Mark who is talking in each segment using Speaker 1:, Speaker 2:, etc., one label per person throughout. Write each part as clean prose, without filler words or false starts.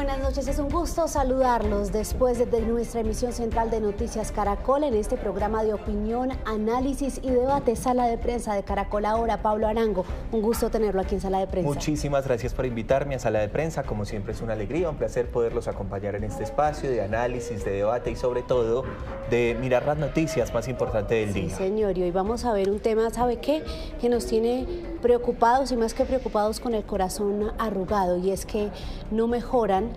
Speaker 1: buenas noches, es un gusto saludarlos después de nuestra emisión central de Noticias Caracol en este programa de opinión, análisis y debate, Sala de Prensa de Caracol Ahora. Pablo Arango, un gusto tenerlo aquí en Sala de Prensa.
Speaker 2: Muchísimas gracias por invitarme a Sala de Prensa, como siempre es una alegría, un placer poderlos acompañar en este espacio de análisis, de debate y sobre todo de mirar las noticias más importantes del día.
Speaker 1: Sí, señor, y hoy vamos a ver un tema, ¿sabe qué? Que nos tiene preocupados y más que preocupados con el corazón arrugado, y es que no mejoran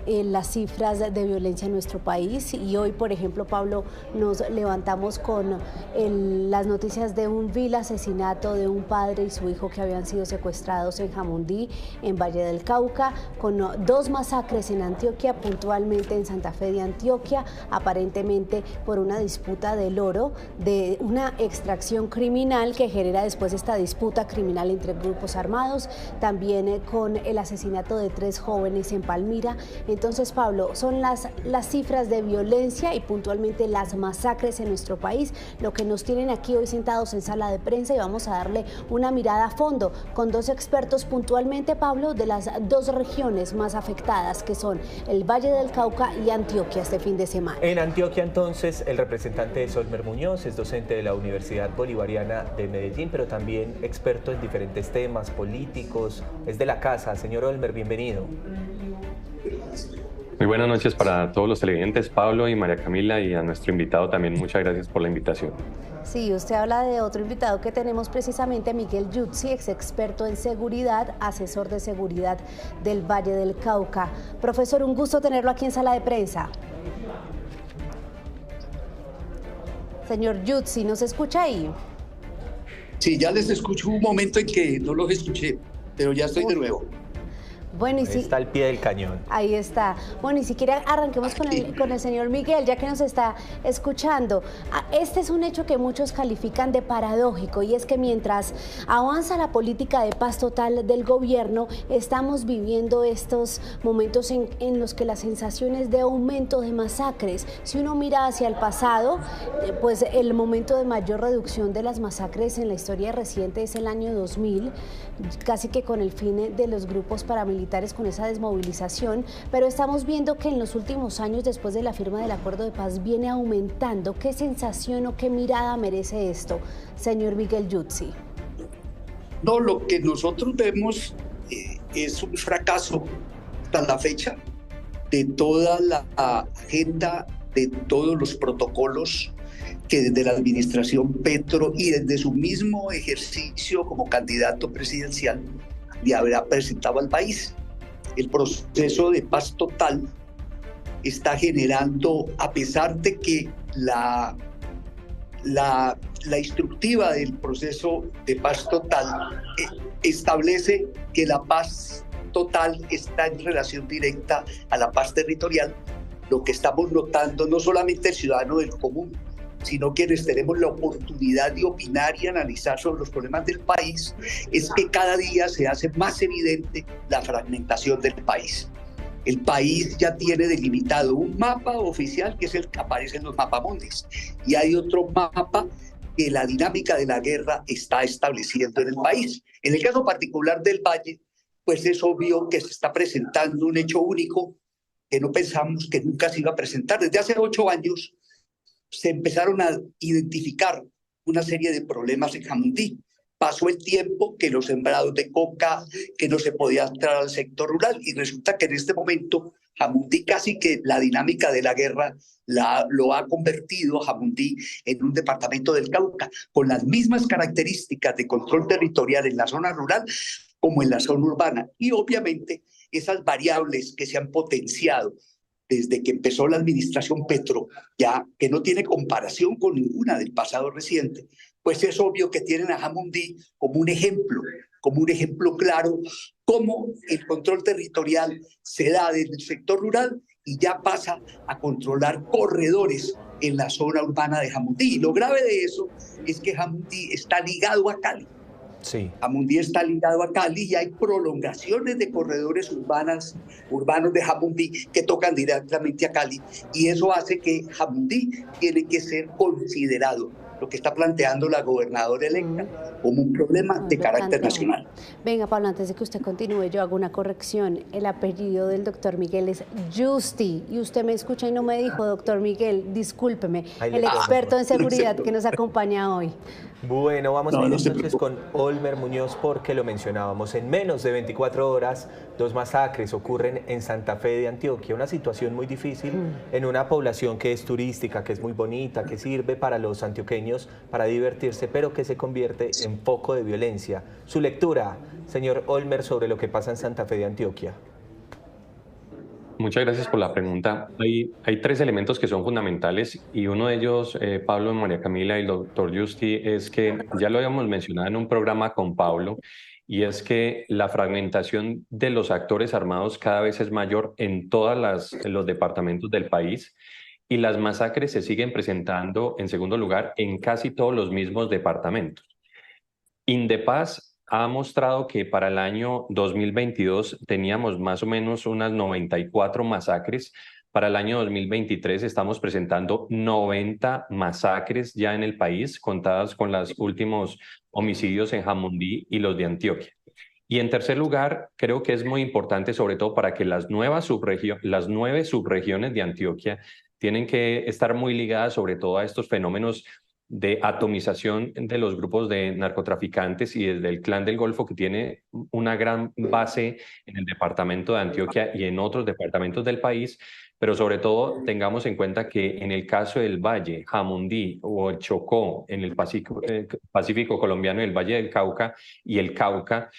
Speaker 1: las cifras de violencia en nuestro país. Y hoy, por ejemplo, Pablo, nos levantamos con las noticias de un vil asesinato de un padre y su hijo que habían sido secuestrados en Jamundí, en Valle del Cauca, con dos masacres en Antioquia, puntualmente en Santa Fe de Antioquia, aparentemente por una disputa del oro, de una extracción criminal que genera después esta disputa criminal entre grupos armados, también con el asesinato de 3 jóvenes en Palmira. Entonces, Pablo, son las cifras de violencia y puntualmente las masacres en nuestro país lo que nos tienen aquí hoy sentados en Sala de Prensa, y vamos a darle una mirada a fondo con 2 expertos puntualmente, Pablo, de las 2 regiones más afectadas, que son el Valle del Cauca y Antioquia este fin de semana.
Speaker 2: En Antioquia, entonces, el representante de Solmer Muñoz es docente de la Universidad Bolivariana de Medellín, pero también experto en diferentes temas políticos, es de la casa. Señor Olmer, bienvenido.
Speaker 3: Muy buenas noches para todos los televidentes, Pablo y María Camila, y a nuestro invitado también muchas gracias por la invitación.
Speaker 1: Sí, usted habla de otro invitado que tenemos precisamente, Miguel Yutzi, ex experto en seguridad, asesor de seguridad del Valle del Cauca. Profesor, un gusto tenerlo aquí en Sala de Prensa. Señor Yutzi, ¿nos escucha ahí?
Speaker 4: Sí, ya les escucho, un momento en que no los escuché, pero ya estoy de nuevo.
Speaker 1: Bueno, y
Speaker 2: ahí está al pie del cañón.
Speaker 1: Ahí está. Bueno, y si quiere arranquemos con el señor Miguel, ya que nos está escuchando. Este es un hecho que muchos califican de paradójico, y es que mientras avanza la política de paz total del gobierno, estamos viviendo estos momentos en los que la sensación es de aumento de masacres. Si uno mira hacia el pasado, pues el momento de mayor reducción de las masacres en la historia reciente es el año 2000, casi que con el fin de los grupos paramilitares, con esa desmovilización, pero estamos viendo que en los últimos años, después de la firma del acuerdo de paz, viene aumentando. ¿Qué sensación o qué mirada merece esto, señor Miguel Yutzi?
Speaker 4: No, lo que nosotros vemos es un fracaso hasta la fecha de toda la agenda, de todos los protocolos que desde la administración Petro y desde su mismo ejercicio como candidato presidencial le habrá presentado al país. El proceso de paz total está generando, a pesar de que la instructiva del proceso de paz total establece que la paz total está en relación directa a la paz territorial, lo que estamos notando no solamente el ciudadano del común, sino quienes tenemos la oportunidad de opinar y analizar sobre los problemas del país, es que cada día se hace más evidente la fragmentación del país. El país ya tiene delimitado un mapa oficial, que es el que aparece en los mapamundis, y hay otro mapa que la dinámica de la guerra está estableciendo en el país. En el caso particular del Valle, pues es obvio que se está presentando un hecho único que no pensamos que nunca se iba a presentar. Desde hace 8 años, se empezaron a identificar una serie de problemas en Jamundí. Pasó el tiempo que los sembrados de coca, que no se podía entrar al sector rural, y resulta que en este momento Jamundí, casi que la dinámica de la guerra lo ha convertido Jamundí en un departamento del Cauca, con las mismas características de control territorial en la zona rural como en la zona urbana. Y obviamente esas variables que se han potenciado desde que empezó la administración Petro, ya que no tiene comparación con ninguna del pasado reciente, pues es obvio que tienen a Jamundí como un ejemplo claro, cómo el control territorial se da desde el sector rural y ya pasa a controlar corredores en la zona urbana de Jamundí. Y lo grave de eso es que Jamundí está ligado a Cali.
Speaker 2: Sí.
Speaker 4: Jamundí está ligado a Cali y hay prolongaciones de corredores urbanos de Jamundí que tocan directamente a Cali, y eso hace que Jamundí tiene que ser considerado lo que está planteando la gobernadora electa como un problema de carácter nacional.
Speaker 1: Venga, Pablo, antes de que usted continúe, yo hago una corrección. El apellido del doctor Miguel es Justi, y usted me escucha y no me dijo doctor Miguel, discúlpeme, el experto en seguridad que nos acompaña hoy.
Speaker 2: Bueno, vamos a ir entonces con Olmer Muñoz, porque lo mencionábamos. En menos de 24 horas, 2 masacres ocurren en Santa Fe de Antioquia. Una situación muy difícil en una población que es turística, que es muy bonita, que sirve para los antioqueños para divertirse, pero que se convierte en foco de violencia. Su lectura, señor Olmer, sobre lo que pasa en Santa Fe de Antioquia.
Speaker 3: Muchas gracias por la pregunta. Hay 3 elementos que son fundamentales, y uno de ellos, Pablo, María Camila y el doctor Justi, es que ya lo habíamos mencionado en un programa con Pablo, y es que la fragmentación de los actores armados cada vez es mayor en todos los departamentos del país, y las masacres se siguen presentando, en segundo lugar, en casi todos los mismos departamentos. Indepaz ha mostrado que para el año 2022 teníamos más o menos unas 94 masacres. Para el año 2023 estamos presentando 90 masacres ya en el país, contadas con los últimos homicidios en Jamundí y los de Antioquia. Y en tercer lugar, creo que es muy importante, sobre todo para que las 9 subregiones de Antioquia tienen que estar muy ligadas sobre todo a estos fenómenos de atomización de los grupos de narcotraficantes y desde el Clan del Golfo, que tiene una gran base en el departamento de Antioquia y en otros departamentos del país, pero sobre todo tengamos en cuenta que en el caso del Valle, Jamundí o el Chocó, en el Pacífico colombiano, el Valle del Cauca y el Cauca,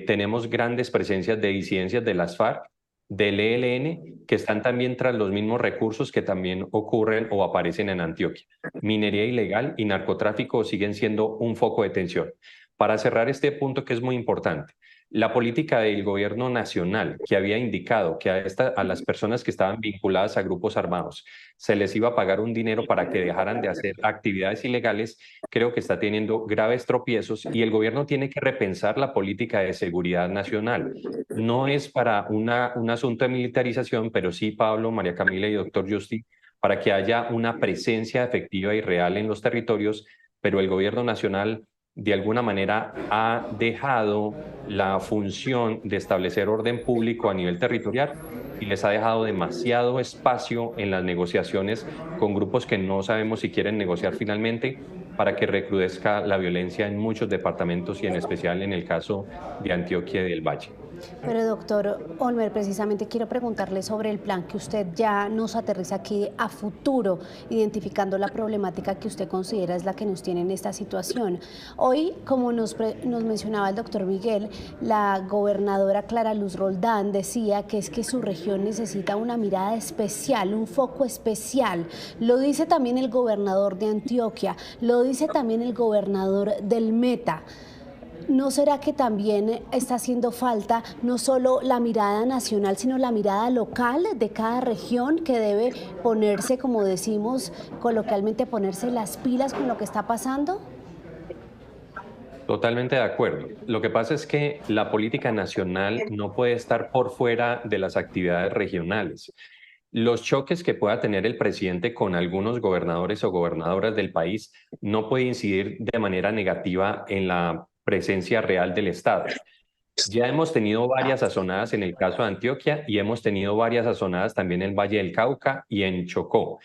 Speaker 3: tenemos grandes presencias de disidencias de las FARC, del ELN, que están también tras los mismos recursos que también ocurren o aparecen en Antioquia. Minería ilegal y narcotráfico siguen siendo un foco de tensión. Para cerrar este punto, que es muy importante, la política del gobierno nacional, que había indicado que a las personas que estaban vinculadas a grupos armados se les iba a pagar un dinero para que dejaran de hacer actividades ilegales, creo que está teniendo graves tropiezos, y el gobierno tiene que repensar la política de seguridad nacional. No es para un asunto de militarización, pero sí, Pablo, María Camila y doctor Justi, para que haya una presencia efectiva y real en los territorios, pero el gobierno nacional de alguna manera ha dejado la función de establecer orden público a nivel territorial y les ha dejado demasiado espacio en las negociaciones con grupos que no sabemos si quieren negociar finalmente, para que recrudezca la violencia en muchos departamentos y en especial en el caso de Antioquia y del Valle.
Speaker 1: Pero doctor Olmer, precisamente quiero preguntarle sobre el plan que usted ya nos aterriza aquí a futuro, identificando la problemática que usted considera es la que nos tiene en esta situación. Hoy, como nos mencionaba el doctor Miguel, la gobernadora Clara Luz Roldán decía que es que su región necesita una mirada especial, un foco especial. Lo dice también el gobernador de Antioquia, lo dice también el gobernador del Meta. ¿No será que también está haciendo falta no solo la mirada nacional, sino la mirada local de cada región, que debe ponerse, como decimos coloquialmente, ponerse las pilas con lo que está pasando?
Speaker 3: Totalmente de acuerdo. Lo que pasa es que la política nacional no puede estar por fuera de las actividades regionales. Los choques que pueda tener el presidente con algunos gobernadores o gobernadoras del país no puede incidir de manera negativa en la presencia real del Estado. Ya hemos tenido varias sazonadas en el caso de Antioquia y hemos tenido varias sazonadas también en el Valle del Cauca y en Chocó,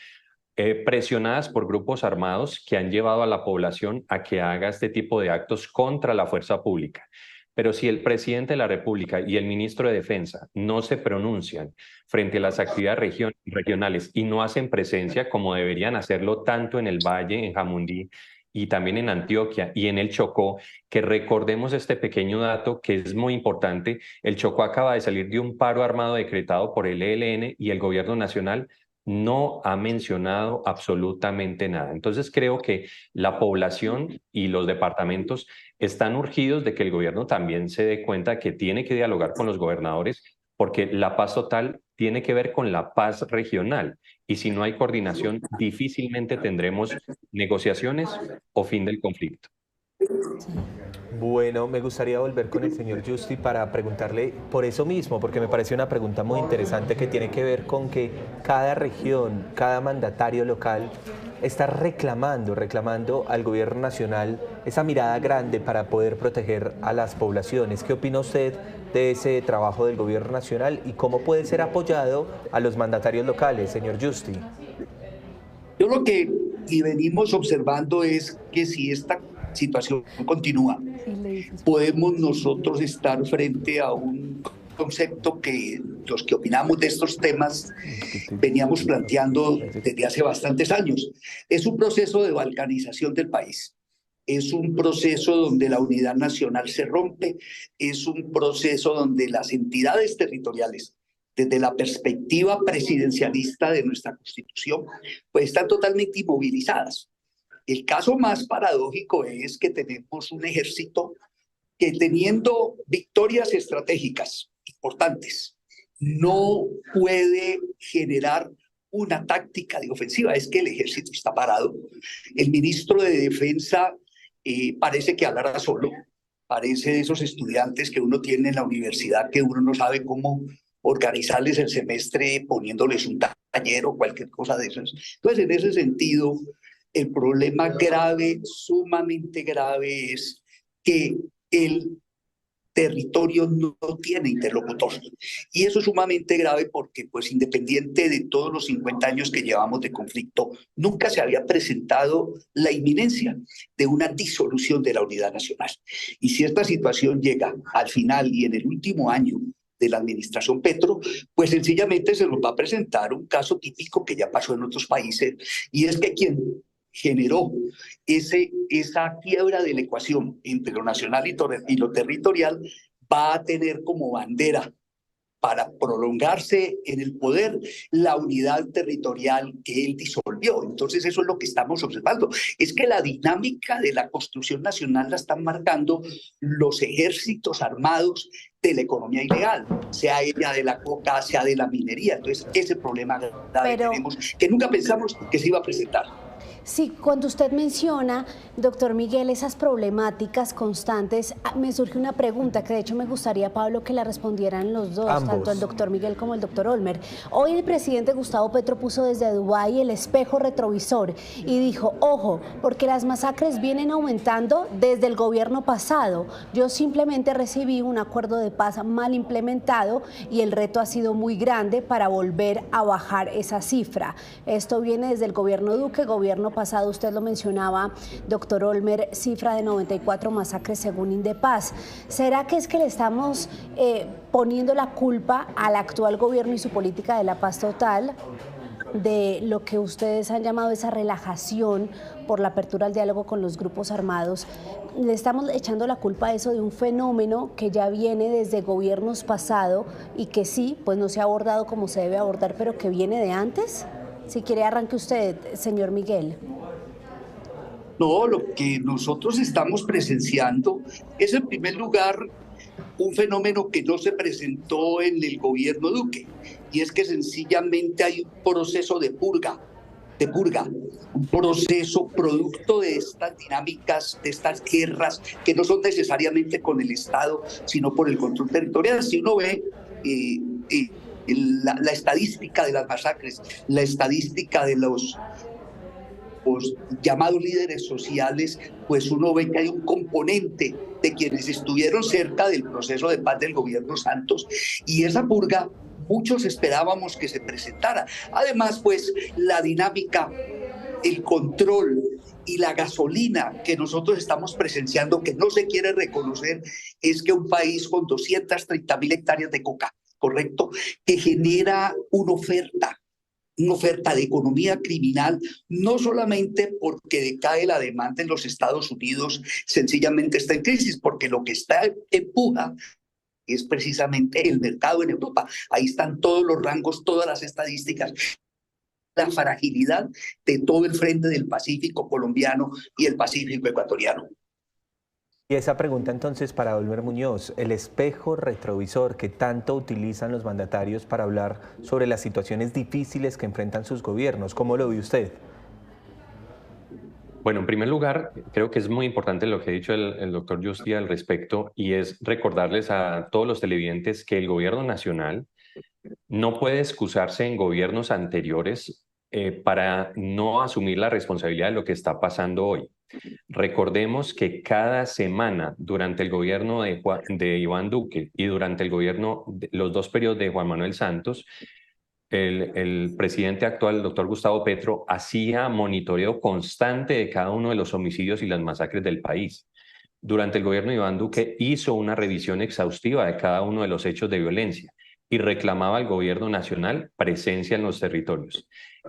Speaker 3: presionadas por grupos armados que han llevado a la población a que haga este tipo de actos contra la fuerza pública. Pero si el presidente de la República y el ministro de Defensa no se pronuncian frente a las actividades regionales y no hacen presencia como deberían hacerlo tanto en el Valle, en Jamundí, y también en Antioquia y en el Chocó, que recordemos este pequeño dato que es muy importante: el Chocó acaba de salir de un paro armado decretado por el ELN y el gobierno nacional no ha mencionado absolutamente nada. Entonces creo que la población y los departamentos están urgidos de que el gobierno también se dé cuenta que tiene que dialogar con los gobernadores, porque la paz total tiene que ver con la paz regional, y si no hay coordinación difícilmente tendremos negociaciones o fin del conflicto.
Speaker 1: Sí.
Speaker 2: Bueno, me gustaría volver con el señor Giusti para preguntarle por eso mismo, porque me parece una pregunta muy interesante que tiene que ver con que cada región, cada mandatario local está reclamando al gobierno nacional esa mirada grande para poder proteger a las poblaciones. ¿Qué opina usted de ese trabajo del gobierno nacional y cómo puede ser apoyado a los mandatarios locales, señor Giusti?
Speaker 4: Yo lo que venimos observando es que si esta situación continúa, podemos nosotros estar frente a un concepto que los que opinamos de estos temas veníamos planteando desde hace bastantes años. Es un proceso de balcanización del país. Es un proceso donde la unidad nacional se rompe, es un proceso donde las entidades territoriales, desde la perspectiva presidencialista de nuestra Constitución, pues están totalmente inmovilizadas. El caso más paradójico es que tenemos un ejército que, teniendo victorias estratégicas importantes, no puede generar una táctica de ofensiva. Es que el ejército está parado. El ministro de Defensa parece que hablará solo, parece de esos estudiantes que uno tiene en la universidad que uno no sabe cómo organizarles el semestre poniéndoles un taller o cualquier cosa de esas. Entonces, en ese sentido, el problema grave, sumamente grave, es que el territorio no tiene interlocutor. Y eso es sumamente grave porque, pues, independiente de todos los 50 años que llevamos de conflicto, nunca se había presentado la inminencia de una disolución de la unidad nacional. Y si esta situación llega al final y en el último año de la administración Petro, pues sencillamente se nos va a presentar un caso típico que ya pasó en otros países, y es que quien generó esa quiebra de la ecuación entre lo nacional y lo territorial va a tener como bandera para prolongarse en el poder la unidad territorial que él disolvió. Entonces eso es lo que estamos observando. Es que la dinámica de la construcción nacional la están marcando los ejércitos armados de la economía ilegal, sea ella de la coca, sea de la minería. Entonces ese problema grave tenemos, que nunca pensamos que se iba a presentar.
Speaker 1: Sí, cuando usted menciona, doctor Miguel, esas problemáticas constantes, me surge una pregunta que de hecho me gustaría, Pablo, que la respondieran los dos, ambos, tanto el doctor Miguel como el doctor Olmer. Hoy el presidente Gustavo Petro puso desde Dubái el espejo retrovisor y dijo, ojo, porque las masacres vienen aumentando desde el gobierno pasado. Yo simplemente recibí un acuerdo de paz mal implementado y el reto ha sido muy grande para volver a bajar esa cifra. Esto viene desde el gobierno Duque, gobierno pasado, usted lo mencionaba, doctor Olmer, cifra de 94 masacres según Indepaz. ¿Será que es que le estamos poniendo la culpa al actual gobierno y su política de la paz total de lo que ustedes han llamado esa relajación por la apertura al diálogo con los grupos armados? ¿Le estamos echando la culpa a eso de un fenómeno que ya viene desde gobiernos pasados y que sí, pues no se ha abordado como se debe abordar, pero que viene de antes? Si quiere, arranque usted, señor Miguel.
Speaker 4: No, lo que nosotros estamos presenciando es, en primer lugar, un fenómeno que no se presentó en el gobierno Duque, y es que sencillamente hay un proceso de purga, un proceso producto de estas dinámicas, de estas guerras, que no son necesariamente con el Estado, sino por el control territorial. Si uno ve la estadística de las masacres, la estadística de los llamados líderes sociales, pues uno ve que hay un componente de quienes estuvieron cerca del proceso de paz del gobierno Santos, y esa purga muchos esperábamos que se presentara. Además, pues la dinámica, el control y la gasolina que nosotros estamos presenciando, que no se quiere reconocer, es que un país con 230.000 hectáreas de coca, correcto, que genera una oferta de economía criminal, no solamente porque decae la demanda en los Estados Unidos, sencillamente está en crisis, porque lo que está empuja es precisamente el mercado en Europa. Ahí están todos los rangos, todas las estadísticas, la fragilidad de todo el frente del Pacífico colombiano y el Pacífico ecuatoriano.
Speaker 2: Y esa pregunta entonces para Olmer Muñoz, el espejo retrovisor que tanto utilizan los mandatarios para hablar sobre las situaciones difíciles que enfrentan sus gobiernos, ¿cómo lo ve usted?
Speaker 3: Bueno, en primer lugar, creo que es muy importante lo que ha dicho el doctor Justi al respecto, y es recordarles a todos los televidentes que el gobierno nacional no puede excusarse en gobiernos anteriores para no asumir la responsabilidad de lo que está pasando hoy. Recordemos que cada semana durante el gobierno de Iván Duque y durante el gobierno, los dos periodos de Juan Manuel Santos, el presidente actual, el doctor Gustavo Petro, hacía monitoreo constante de cada uno de los homicidios y las masacres del país. Durante el gobierno de Iván Duque hizo una revisión exhaustiva de cada uno de los hechos de violencia y reclamaba al gobierno nacional presencia en los territorios.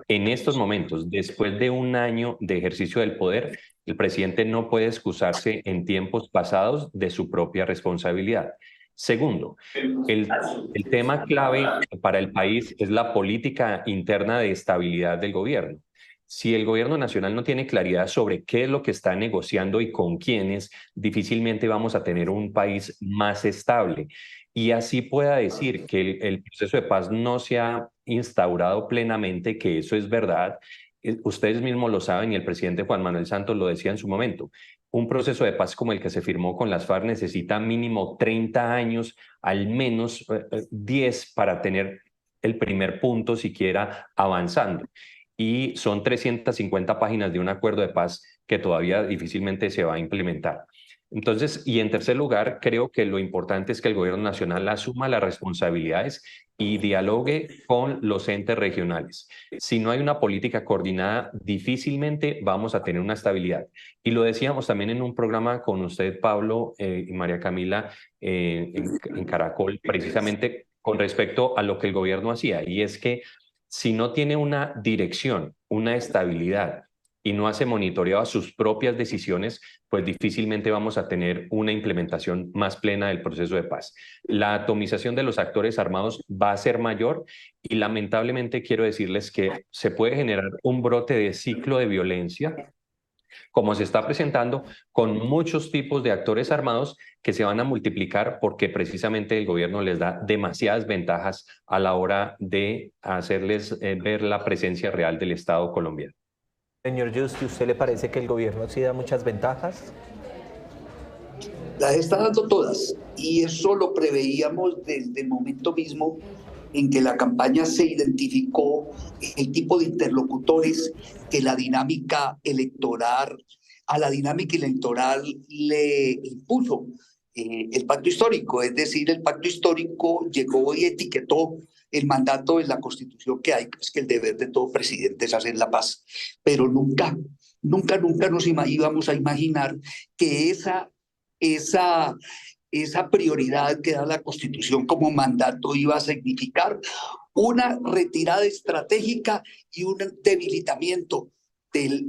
Speaker 3: En estos momentos, después de un año de ejercicio del poder, el presidente no puede excusarse en tiempos pasados de su propia responsabilidad. Segundo, el tema clave para el país es la política interna de estabilidad del gobierno. Si el gobierno nacional no tiene claridad sobre qué es lo que está negociando y con quiénes, difícilmente vamos a tener un país más estable. Y así pueda decir que el proceso de paz no se ha instaurado plenamente, que eso es verdad. Ustedes mismos lo saben y el presidente Juan Manuel Santos lo decía en su momento. Un proceso de paz como el que se firmó con las FARC necesita mínimo 30 años, al menos 10 para tener el primer punto siquiera avanzando. Y son 350 páginas de un acuerdo de paz que todavía difícilmente se va a implementar. Entonces, y en tercer lugar, creo que lo importante es que el gobierno nacional asuma las responsabilidades y dialogue con los entes regionales. Si no hay una política coordinada, difícilmente vamos a tener una estabilidad. Y lo decíamos también en un programa con usted, Pablo, y María Camila, en Caracol, precisamente con respecto a lo que el gobierno hacía, y es que si no tiene una dirección, una estabilidad, y no hace monitoreo a sus propias decisiones, pues difícilmente vamos a tener una implementación más plena del proceso de paz. La atomización de los actores armados va a ser mayor y lamentablemente quiero decirles que se puede generar un brote de ciclo de violencia, como se está presentando, con muchos tipos de actores armados que se van a multiplicar porque precisamente el gobierno les da demasiadas ventajas a la hora de hacerles ver la presencia real del Estado colombiano.
Speaker 2: Señor Justi, ¿usted le parece que el gobierno sí da muchas ventajas?
Speaker 4: Las está dando todas, y eso lo preveíamos desde el momento mismo en que la campaña se identificó el tipo de interlocutores que a la dinámica electoral le impuso el pacto histórico. Es decir, el pacto histórico llegó y etiquetó el mandato en la Constitución que hay, pues que el deber de todo presidente es hacer la paz. Pero nunca nos íbamos a imaginar que esa prioridad que da la Constitución como mandato iba a significar una retirada estratégica y un debilitamiento del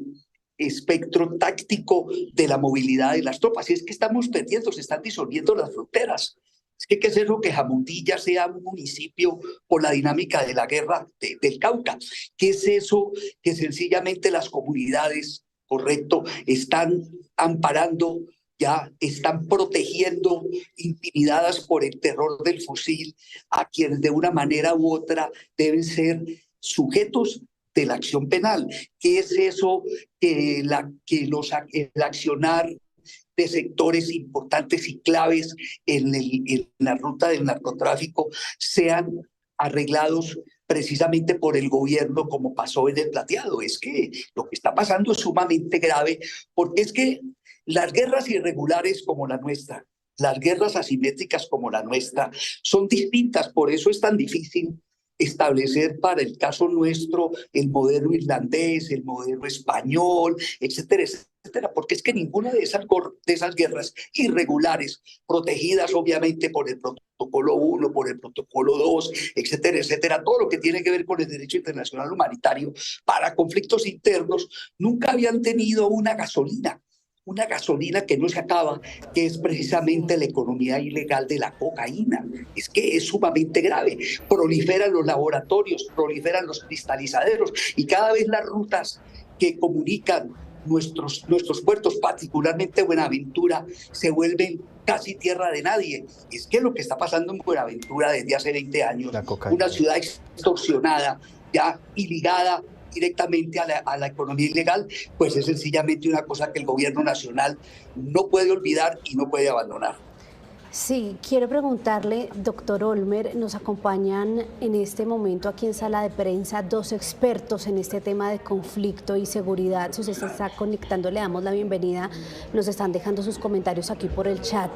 Speaker 4: espectro táctico de la movilidad de las tropas. Y es que estamos perdiendo, se están disolviendo las fronteras. Es que, ¿qué es eso que Jamundilla sea un municipio por la dinámica de la guerra del Cauca? ¿Qué es eso que sencillamente las comunidades, correcto, están amparando, ya están protegiendo, intimidadas por el terror del fusil, a quienes de una manera u otra deben ser sujetos de la acción penal? ¿Qué es eso que el accionar de sectores importantes y claves en la ruta del narcotráfico sean arreglados precisamente por el gobierno, como pasó en el Plateado? Es que lo que está pasando es sumamente grave, porque es que las guerras irregulares como la nuestra, las guerras asimétricas como la nuestra, son distintas. Por eso es tan difícil establecer para el caso nuestro el modelo irlandés, el modelo español, etcétera, etcétera, porque es que ninguna de esas guerras irregulares, protegidas obviamente por el protocolo 1, por el protocolo 2, etcétera, etcétera, todo lo que tiene que ver con el derecho internacional humanitario para conflictos internos, nunca habían tenido una gasolina que no se acaba, que es precisamente la economía ilegal de la cocaína. Es que es sumamente grave. Proliferan los laboratorios, proliferan los cristalizaderos, y cada vez las rutas que comunican nuestros puertos, particularmente Buenaventura, se vuelven casi tierra de nadie. Es que lo que está pasando en Buenaventura desde hace 20 años, una ciudad extorsionada, ya y ligada directamente a la economía ilegal, pues es sencillamente una cosa que el gobierno nacional no puede olvidar y no puede abandonar.
Speaker 1: Sí, quiero preguntarle, doctor Olmer, nos acompañan en este momento aquí en Sala de Prensa dos expertos en este tema de conflicto y seguridad. Si usted se está conectando, le damos la bienvenida. Nos están dejando sus comentarios aquí por el chat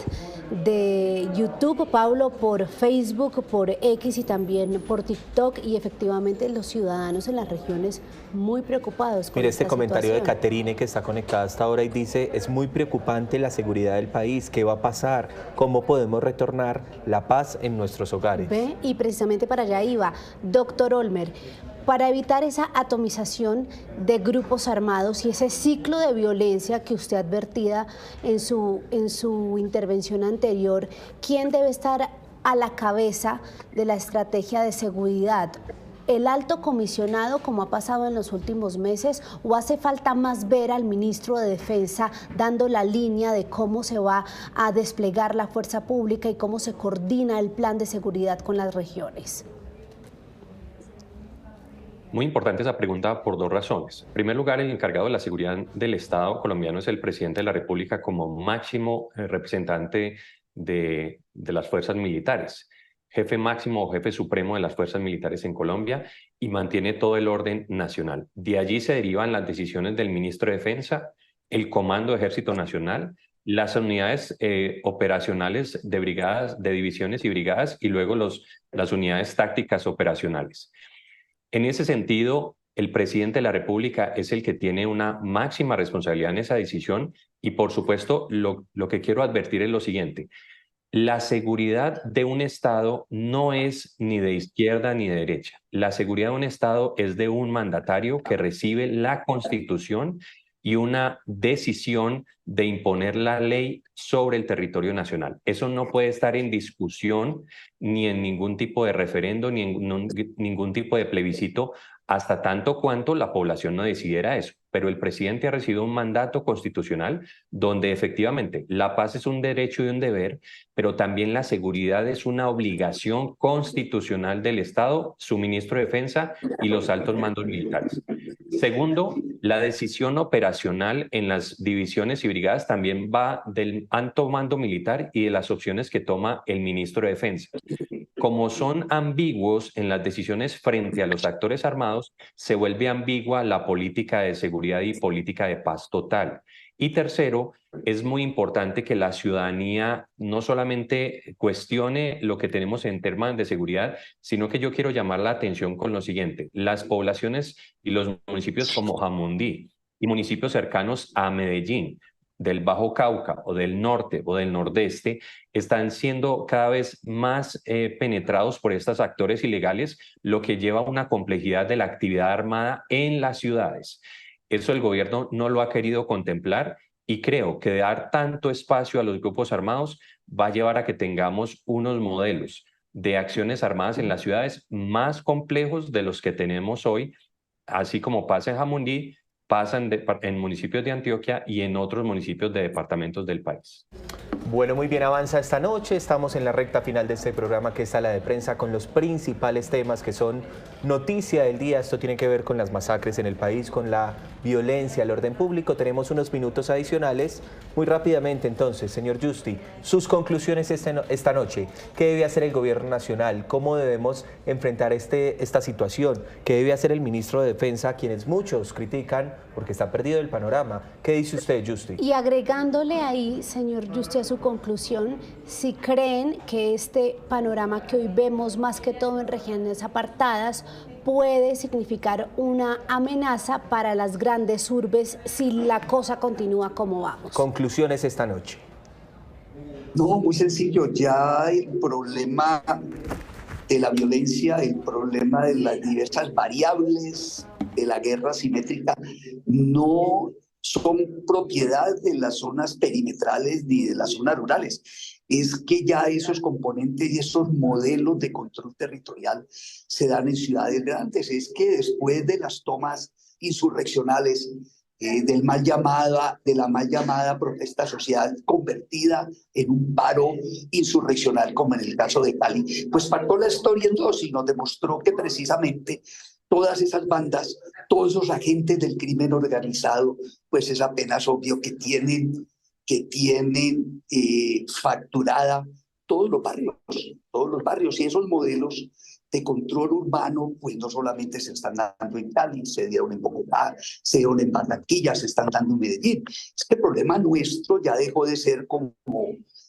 Speaker 1: de YouTube, Pablo, por Facebook, por X y también por TikTok. Y efectivamente los ciudadanos en las regiones muy preocupados con
Speaker 2: Mire este comentario
Speaker 1: situación.
Speaker 2: de Caterine, que está conectada hasta ahora y dice: es muy preocupante la seguridad del país, ¿qué va a pasar? ¿Cómo podemos retornar la paz en nuestros hogares?
Speaker 1: ¿Ve? Y precisamente para allá iba, doctor Olmer, para evitar esa atomización de grupos armados y ese ciclo de violencia que usted advertía en su intervención anterior, ¿quién debe estar a la cabeza de la estrategia de seguridad? ¿El alto comisionado, como ha pasado en los últimos meses, o hace falta más ver al ministro de Defensa dando la línea de cómo se va a desplegar la fuerza pública y cómo se coordina el plan de seguridad con las regiones?
Speaker 3: Muy importante esa pregunta por dos razones. En primer lugar, el encargado de la seguridad del Estado colombiano es el presidente de la República como máximo representante de las fuerzas militares, jefe máximo o jefe supremo de las fuerzas militares en Colombia, y mantiene todo el orden nacional. De allí se derivan las decisiones del ministro de Defensa, el Comando de Ejército Nacional, las unidades operacionales de brigadas, de divisiones y brigadas, y luego las unidades tácticas operacionales. En ese sentido, el presidente de la República es el que tiene una máxima responsabilidad en esa decisión, y por supuesto lo que quiero advertir es lo siguiente: la seguridad de un Estado no es ni de izquierda ni de derecha. La seguridad de un Estado es de un mandatario que recibe la Constitución y una decisión de imponer la ley sobre el territorio nacional. Eso no puede estar en discusión ni en ningún tipo de referendo ni en ningún tipo de plebiscito hasta tanto cuanto la población no decidiera eso. Pero el presidente ha recibido un mandato constitucional donde efectivamente la paz es un derecho y un deber, pero también la seguridad es una obligación constitucional del Estado, su ministro de Defensa y los altos mandos militares. Segundo, la decisión operacional en las divisiones y brigadas también va del alto mando militar y de las opciones que toma el ministro de Defensa. Como son ambiguos en las decisiones frente a los actores armados, se vuelve ambigua la política de seguridad y política de paz total. Y tercero, es muy importante que la ciudadanía no solamente cuestione lo que tenemos en temas de seguridad, sino que yo quiero llamar la atención con lo siguiente: las poblaciones y los municipios como Jamundí y municipios cercanos a Medellín, del Bajo Cauca o del norte o del nordeste, están siendo cada vez más penetrados por estos actores ilegales, lo que lleva a una complejidad de la actividad armada en las ciudades. Eso el gobierno no lo ha querido contemplar, y creo que dar tanto espacio a los grupos armados va a llevar a que tengamos unos modelos de acciones armadas en las ciudades más complejos de los que tenemos hoy, así como pasa en Jamundí, pasa en municipios de Antioquia y en otros municipios de departamentos del país.
Speaker 2: Bueno, muy bien, avanza esta noche. Estamos en la recta final de este programa, que es Sala de Prensa, con los principales temas que son noticia del día. Esto tiene que ver con las masacres en el país, con la violencia al orden público. Tenemos unos minutos adicionales. Muy rápidamente, entonces, señor Justi, sus conclusiones esta noche. ¿Qué debe hacer el gobierno nacional? ¿Cómo debemos enfrentar esta situación? ¿Qué debe hacer el ministro de Defensa, quienes muchos critican porque está perdido el panorama? ¿Qué dice usted, Justi?
Speaker 1: Y agregándole ahí, señor Justi, a su conclusión, si creen que este panorama que hoy vemos más que todo en regiones apartadas puede significar una amenaza para las grandes urbes si la cosa continúa como vamos.
Speaker 2: Conclusiones esta noche.
Speaker 4: No, muy sencillo. Ya el problema de la violencia, el problema de las diversas variables de la guerra asimétrica no son propiedad de las zonas perimetrales ni de las zonas rurales. Es que ya esos componentes y esos modelos de control territorial se dan en ciudades grandes. Es que después de las tomas insurreccionales, de la mal llamada protesta social convertida en un paro insurreccional, como en el caso de Cali, pues partó la historia en dos y nos demostró que precisamente todas esas bandas todos esos agentes del crimen organizado, pues es apenas obvio que tienen facturada todos los barrios, y esos modelos de control urbano, pues no solamente se están dando en Cali, se dieron en Bogotá, se dieron en Barranquilla, se están dando en Medellín. Es que el problema nuestro ya dejó de ser como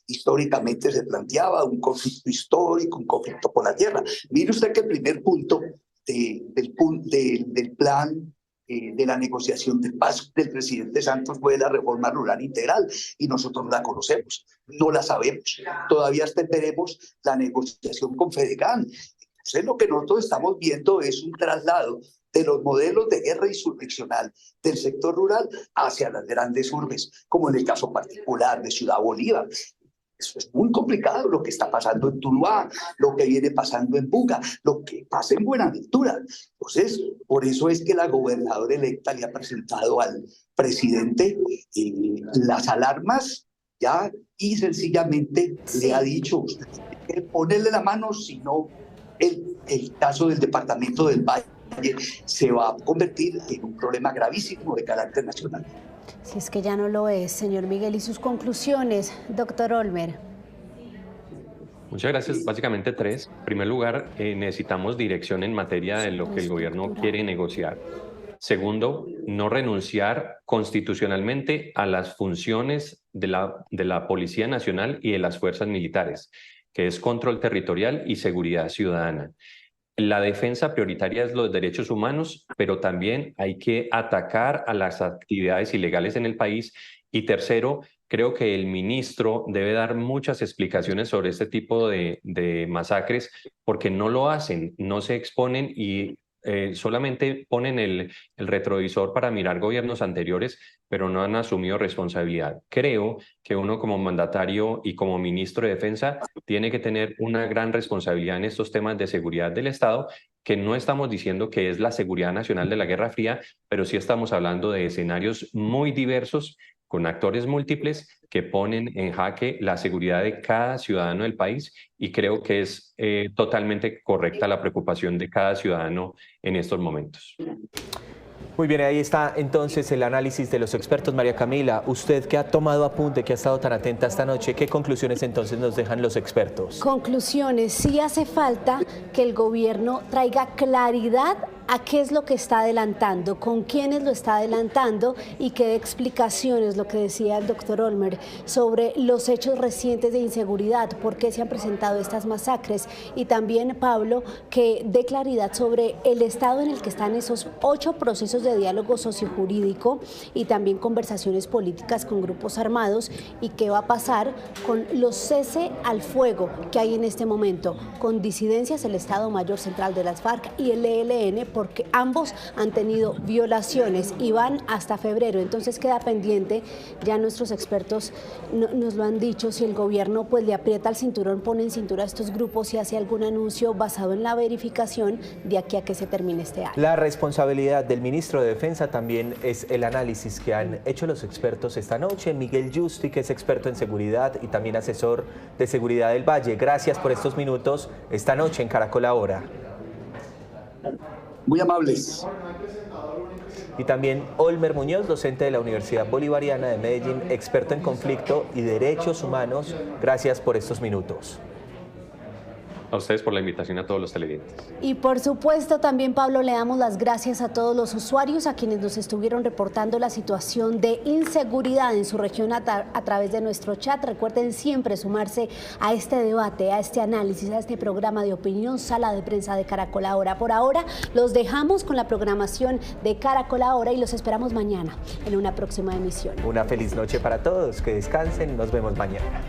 Speaker 4: históricamente se planteaba, un conflicto histórico, un conflicto por la tierra. Mire usted que el primer punto del plan de la negociación de paz del presidente Santos fue la reforma rural integral, y nosotros no la conocemos, no la sabemos. Todavía esperemos la negociación con Fedegan. Entonces lo que nosotros estamos viendo es un traslado de los modelos de guerra insurreccional del sector rural hacia las grandes urbes, como en el caso particular de Ciudad Bolívar. Eso es muy complicado, lo que está pasando en Tuluá, lo que viene pasando en Buga, lo que pasa en Buenaventura. Entonces, por eso es que la gobernadora electa le ha presentado al presidente las alarmas ya, y sencillamente le ha dicho, usted tiene que ponerle la mano, si no el caso del departamento del Valle se va a convertir en un problema gravísimo de carácter nacional.
Speaker 1: Si es que ya no lo es, señor Miguel. ¿Y sus conclusiones, doctor Olmer?
Speaker 3: Muchas gracias. Básicamente tres. En primer lugar, necesitamos dirección en materia de lo que el gobierno quiere negociar. Segundo, no renunciar constitucionalmente a las funciones de la Policía Nacional y de las fuerzas militares, que es control territorial y seguridad ciudadana. La defensa prioritaria es los derechos humanos, pero también hay que atacar a las actividades ilegales en el país. Y tercero, creo que el ministro debe dar muchas explicaciones sobre este tipo de masacres, porque no lo hacen, no se exponen y solamente ponen el retrovisor para mirar gobiernos anteriores, pero no han asumido responsabilidad. Creo que uno como mandatario y como ministro de Defensa tiene que tener una gran responsabilidad en estos temas de seguridad del Estado, que no estamos diciendo que es la seguridad nacional de la Guerra Fría, pero sí estamos hablando de escenarios muy diversos, con actores múltiples que ponen en jaque la seguridad de cada ciudadano del país, y creo que es totalmente correcta la preocupación de cada ciudadano en estos momentos.
Speaker 2: Muy bien, ahí está entonces el análisis de los expertos. María Camila, usted que ha tomado apunte, que ha estado tan atenta esta noche, ¿qué conclusiones entonces nos dejan los expertos?
Speaker 1: Conclusiones, sí hace falta que el gobierno traiga claridad a qué es lo que está adelantando, con quiénes lo está adelantando, y que dé explicaciones, lo que decía el doctor Olmer, sobre los hechos recientes de inseguridad, por qué se han presentado estas masacres, y también, Pablo, que dé claridad sobre el estado en el que están esos 8 procesos de diálogo sociojurídico y también conversaciones políticas con grupos armados, y qué va a pasar con los cese al fuego que hay en este momento, con disidencias, el Estado Mayor Central de las FARC y el ELN, porque ambos han tenido violaciones y van hasta febrero. Entonces queda pendiente, ya nuestros expertos nos lo han dicho, si el gobierno pues le aprieta el cinturón, pone en cintura a estos grupos y hace algún anuncio basado en la verificación de aquí a que se termine este año.
Speaker 2: La responsabilidad del ministro de Defensa también es el análisis que han hecho los expertos esta noche. Miguel Yusti, que es experto en seguridad y también asesor de seguridad del Valle. Gracias por estos minutos esta noche en Caracol Ahora.
Speaker 4: Muy amables.
Speaker 2: Y también Olmer Muñoz, docente de la Universidad Bolivariana de Medellín, experto en conflicto y derechos humanos. Gracias por estos minutos.
Speaker 3: A ustedes por la invitación, a todos los televidentes.
Speaker 1: Y por supuesto también, Pablo, le damos las gracias a todos los usuarios, a quienes nos estuvieron reportando la situación de inseguridad en su región a través de nuestro chat. Recuerden siempre sumarse a este debate, a este análisis, a este programa de opinión, Sala de Prensa de Caracol Ahora. Por ahora los dejamos con la programación de Caracol Ahora y los esperamos mañana en una próxima emisión.
Speaker 2: Una feliz noche para todos, que descansen, nos vemos mañana.